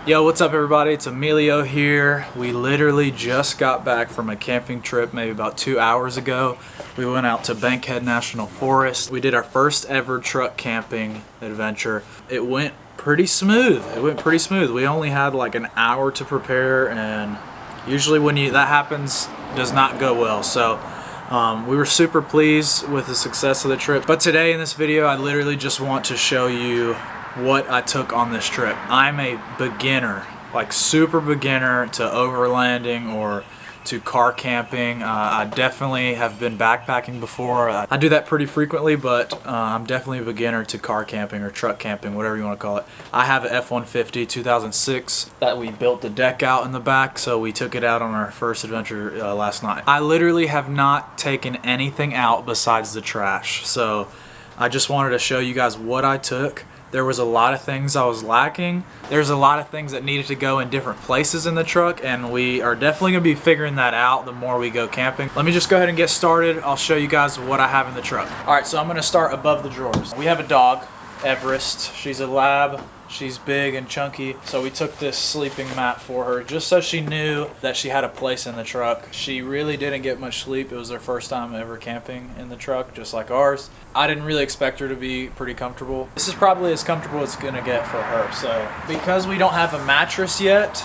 Yo, what's up everybody? It's Emilio here. We literally just got back from a camping trip maybe about 2 hours ago. We went out to Bankhead National Forest. We did our first ever truck camping adventure. It went pretty smooth. We only had like an hour to prepare, and usually when that happens, it does not go well. So we were super pleased with the success of the trip. But today in this video, I literally just want to show you what I took on this trip. I'm a beginner, like super beginner to overlanding or to car camping. I definitely have been backpacking before. I do that pretty frequently, but I'm definitely a beginner to car camping or truck camping, whatever you want to call it. I have an F-150 2006 that we built the deck out in the back, so we took it out on our first adventure last night. I literally have not taken anything out besides the trash, so I just wanted to show you guys what I took. There was a lot of things I was lacking. There's a lot of things that needed to go in different places in the truck, and we are definitely gonna be figuring that out the more we go camping. Let me just go ahead and get started. I'll show you guys what I have in the truck. All right, so I'm gonna start above the drawers. We have a dog, Everest. She's a lab. She's big and chunky, so we took this sleeping mat for her just so she knew that she had a place in the truck. She really didn't get much sleep. It was her first time ever camping in the truck, just like ours. I didn't really expect her to be pretty comfortable. This is probably as comfortable as it's gonna get for her. So because we don't have a mattress yet,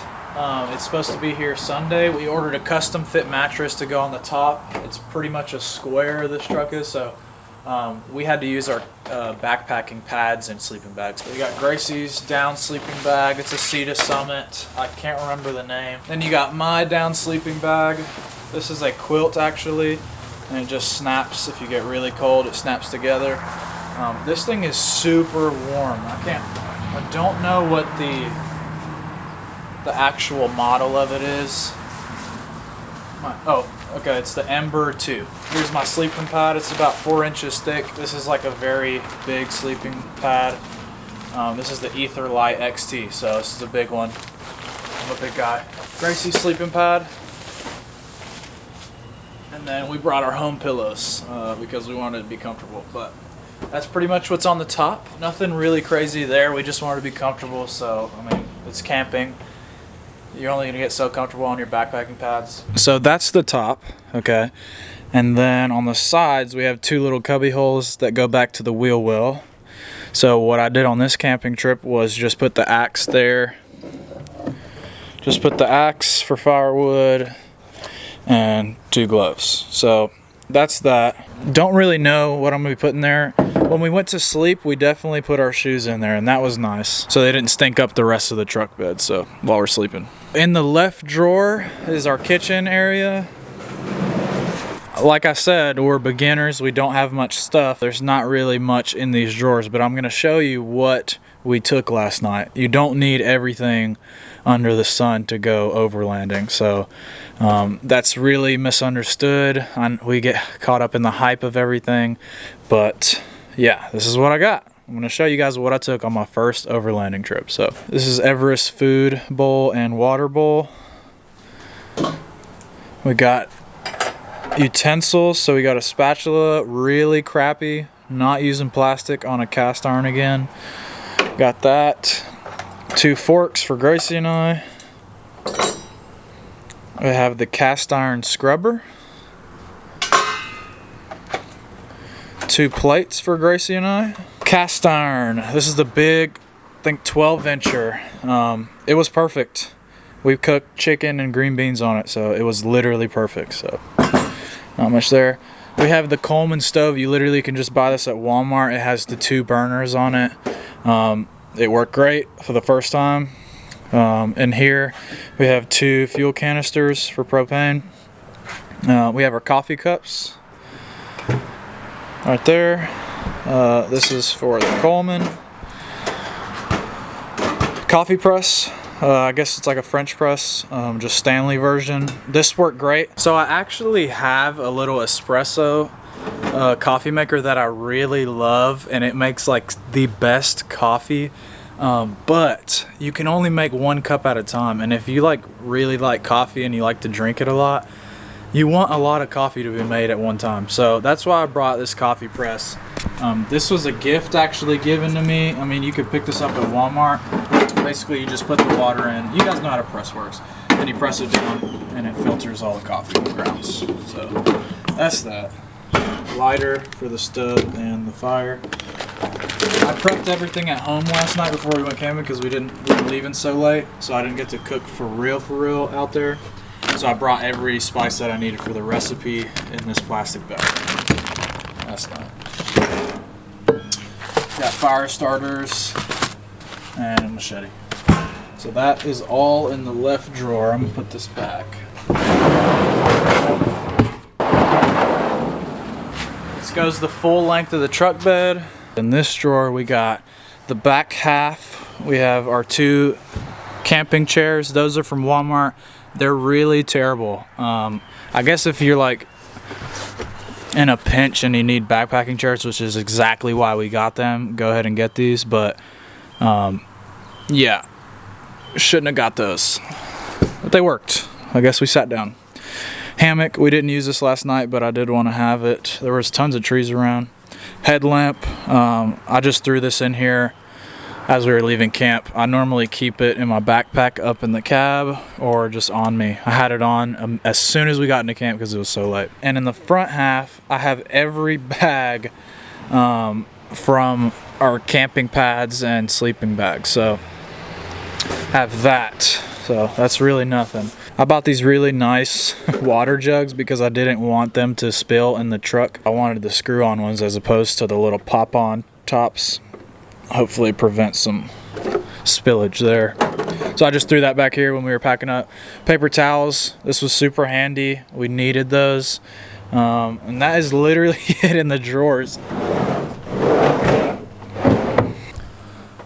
it's supposed to be here Sunday. We ordered a custom fit mattress to go on the top. It's pretty much a square, this truck is, so we had to use our backpacking pads and sleeping bags. We got Gracie's down sleeping bag. It's a Cedar Summit. I can't remember the name. Then you got my down sleeping bag. This is a quilt actually, and it just snaps if you get really cold. It snaps together. This thing is super warm. I don't know what the actual model of it is. Okay, it's the Ember 2. Here's my sleeping pad. It's about 4 inches thick. This is like a very big sleeping pad. This is the Ether Light XT, so this is a big one. I'm a big guy. Gracie's sleeping pad. And then we brought our home pillows because we wanted to be comfortable. But that's pretty much what's on the top. Nothing really crazy there. We just wanted to be comfortable, so I mean, it's camping. You're only going to get so comfortable on your backpacking pads. So that's the top, okay? And then on the sides, we have 2 little cubby holes that go back to the wheel well. So what I did on this camping trip was just put the axe there. Just put the axe for firewood and 2 gloves. So that's that. Don't really know what I'm going to be putting there. When we went to sleep, we definitely put our shoes in there, and that was nice. So they didn't stink up the rest of the truck bed, so while we're sleeping. In the left drawer is our kitchen area. Like I said, we're beginners. We don't have much stuff. There's not really much in these drawers, but I'm going to show you what we took last night. You don't need everything under the sun to go overlanding, so that's really misunderstood. We get caught up in the hype of everything, but yeah, this is what I got. I'm going to show you guys what I took on my first overlanding trip. So this is Everest food bowl and water bowl. We got utensils, so we got a spatula, really crappy, not using plastic, on a cast iron again. Got that. 2 forks for Gracie and I. We have the cast iron scrubber. 2 plates for Gracie and I. Cast iron. This is the big, I think 12-incher. It was perfect. We cooked chicken and green beans on it, so it was literally perfect. So not much there. We have the Coleman Stove. You literally can just buy this at Walmart. It has the 2 burners on it. It worked great for the first time. And here we have 2 fuel canisters for propane. We have our coffee cups right there. This is for the Coleman. Coffee press. I guess it's like a French press, just Stanley version. This worked great. So I actually have a little espresso coffee maker that I really love, and it makes like the best coffee. But you can only make 1 cup at a time, and if you really like coffee and you like to drink it a lot, you want a lot of coffee to be made at one time. So that's why I brought this coffee press. This was a gift actually given to me. I mean, you could pick this up at Walmart. Basically, you just put the water in. You guys know how to press works. Then you press it down, and it filters all the coffee grounds. So that's that. Lighter for the stove and the fire. I prepped everything at home last night before we went camping because we were leaving so late, so I didn't get to cook for real out there. So I brought every spice that I needed for the recipe in this plastic bag. That's that. Got fire starters and a machete. So that is all in the left drawer. I'm gonna put this back. This goes the full length of the truck bed. In this drawer we got the back half. We have our 2 camping chairs. Those are from Walmart. They're really terrible. I guess if you're like in a pinch and you need backpacking chairs, which is exactly why we got them, go ahead and get these. But yeah, shouldn't have got those, but they worked. I guess we sat down. Hammock, we didn't use this last night, but I did want to have it. There was tons of trees around. Headlamp, I just threw this in here as we were leaving camp. I normally keep it in my backpack up in the cab or just on me. I had it on as soon as we got into camp because it was so late. And in the front half, I have every bag from our camping pads and sleeping bags. So have that. So that's really nothing. I bought these really nice water jugs because I didn't want them to spill in the truck. I wanted the screw-on ones as opposed to the little pop-on tops. Hopefully prevent some spillage there. So I just threw that back here when we were packing up. Paper towels, this was super handy. We needed those. And that is literally it in the drawers.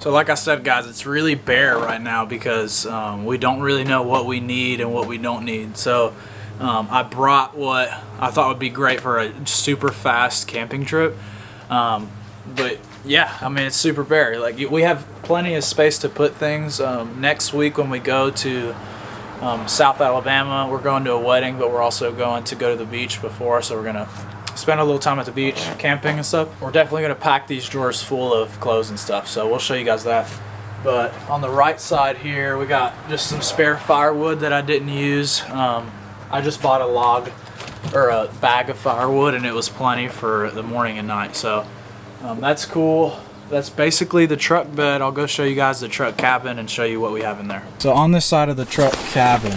So like I said, guys, it's really bare right now because we don't really know what we need and what we don't need. So I brought what I thought would be great for a super fast camping trip. But yeah, I mean, it's super bare. Like, we have plenty of space to put things. Next week when we go to South Alabama, we're going to a wedding, but we're also going to go to the beach before, so we're gonna spend a little time at the beach camping and stuff. We're definitely gonna pack these drawers full of clothes and stuff, so we'll show you guys that. But on the right side here, we got just some spare firewood that I didn't use. I just bought a log or a bag of firewood, and it was plenty for the morning and night. So that's cool. That's basically the truck bed. I'll go show you guys the truck cabin and show you what we have in there. So on this side of the truck cabin,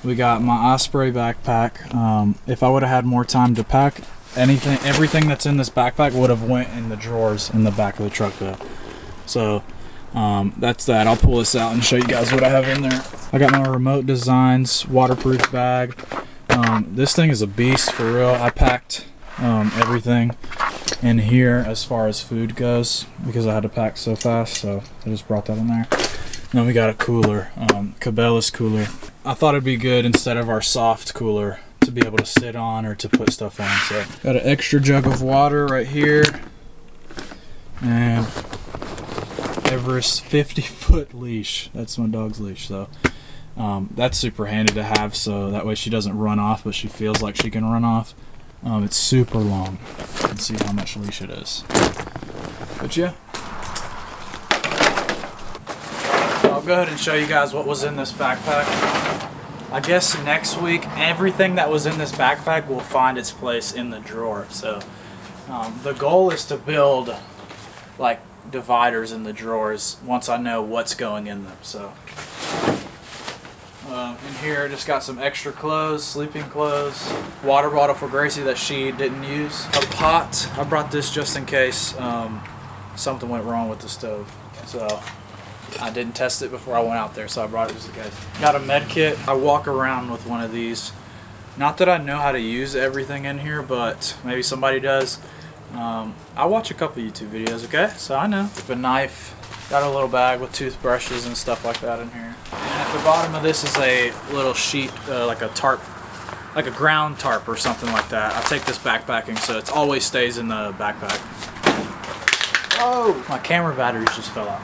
we got my Osprey backpack. If I would have had more time to pack everything that's in this backpack would have went in the drawers in the back of the truck bed. So that's that. I'll pull this out and show you guys what I have in there. I got my Remote Designs waterproof bag. This thing is a beast for real. I packed everything in here as far as food goes because I had to pack so fast, so I just brought that in there. And then we got a cooler, Cabela's cooler. I thought it'd be good instead of our soft cooler to be able to sit on or to put stuff on. So got an extra jug of water right here, and Everest 50-foot leash. That's my dog's leash, so that's super handy to have, so that way she doesn't run off, but she feels like she can run off. It's super long. You can see how much leash it is. But yeah, I'll go ahead and show you guys what was in this backpack. I guess next week, everything that was in this backpack will find its place in the drawer. So the goal is to build like dividers in the drawers once I know what's going in them. So in here, I just got some extra clothes, sleeping clothes, water bottle for Gracie that she didn't use, a pot. I brought this just in case something went wrong with the stove. So I didn't test it before I went out there, so I brought it just in case. Got a med kit. I walk around with one of these. Not that I know how to use everything in here, but maybe somebody does. I watch a couple YouTube videos, okay? So I know. A knife. Got a little bag with toothbrushes and stuff like that in here. And at the bottom of this is a little sheet, like a tarp, like a ground tarp or something like that. I take this backpacking, so it always stays in the backpack. Oh! My camera batteries just fell out.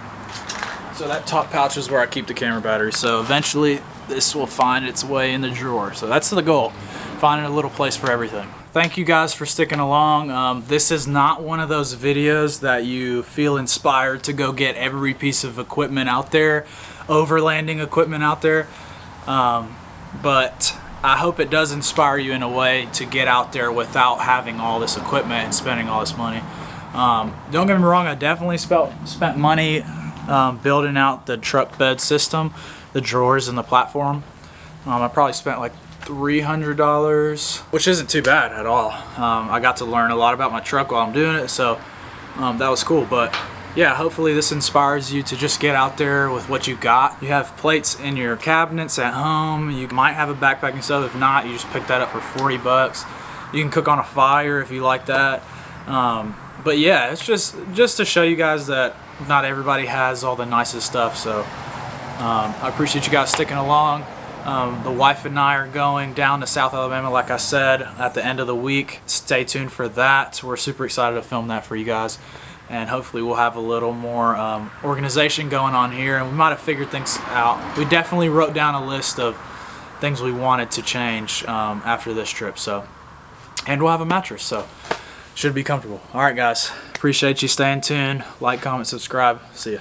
So that top pouch is where I keep the camera battery. So eventually this will find its way in the drawer. So that's the goal, finding a little place for everything. Thank you guys for sticking along. This is not one of those videos that you feel inspired to go get every piece of equipment out there, overlanding equipment out there. But I hope it does inspire you in a way to get out there without having all this equipment and spending all this money. Don't get me wrong, I definitely spent money building out the truck bed system, the drawers and the platform. I probably spent like $300, which isn't too bad at all. I got to learn a lot about my truck while I'm doing it, so that was cool. But yeah, hopefully this inspires you to just get out there with what you got. You have plates in your cabinets at home. You might have a backpacking stove. If not, you just pick that up for 40 bucks. You can cook on a fire if you like that. But yeah, it's just to show you guys that not everybody has all the nicest stuff. So I appreciate you guys sticking along. The wife and I are going down to South Alabama, like I said, at the end of the week. Stay tuned for that. We're super excited to film that for you guys. And hopefully we'll have a little more organization going on here, and we might have figured things out. We definitely wrote down a list of things we wanted to change after this trip. And we'll have a mattress, so should be comfortable. All right, guys. Appreciate you staying tuned. Like, comment, subscribe. See ya.